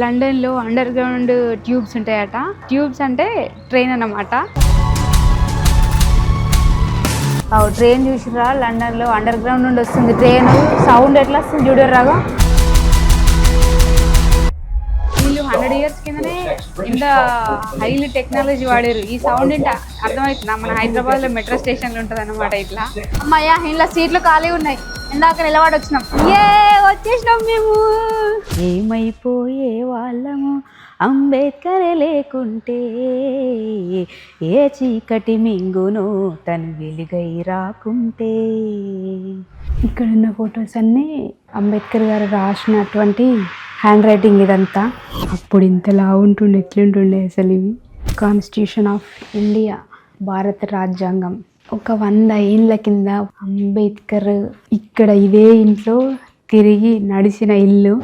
లండన్లో under ground tubes ఉంటాయట. Tubes అంటే ట్రైన్ అన్నమాట. ట్రైన్ చూసిరా, లండన్లో అండర్ గ్రౌండ్ నుండి వస్తుంది ట్రైన్. సౌండ్ ఎట్లా వస్తుంది చూడరాగా. వీళ్ళు 100 years కిందనే ఇంత హైలీ టెక్నాలజీ వాడారు. ఈ సౌండ్ ఏంటి అర్థమవుతుందా? మన హైదరాబాద్లో మెట్రో స్టేషన్లు ఉంటుంది అన్నమాట. ఇట్లా అమ్మాయ్యా, ఇంట్లో సీట్లు ఖాళీ ఉన్నాయి. ఇందాక నిలబడి వచ్చినాం. వచ్చేసినాం మేము. ఏమైపోయే వాళ్ళము అంబేద్కర్ లేకుంటే, ఏ చీకటి మింగునో తను వెలుగై రాకుంటే. ఇక్కడున్న ఫొటోస్ అన్నీ అంబేద్కర్ గారు రాసినటువంటి హ్యాండ్ రైటింగ్. ఇదంతా అప్పుడు ఇంతలా ఉంటుండే, ఎట్లుంటుండే అసలు. ఇవి కాన్స్టిట్యూషన్ ఆఫ్ ఇండియా, భారత రాజ్యాంగం. ఒక 100 ఏళ్ళ కింద అంబేద్కర్ ఇక్కడ ఇదే ఇంట్లో తిరిగి నడిచిన ఇల్లు.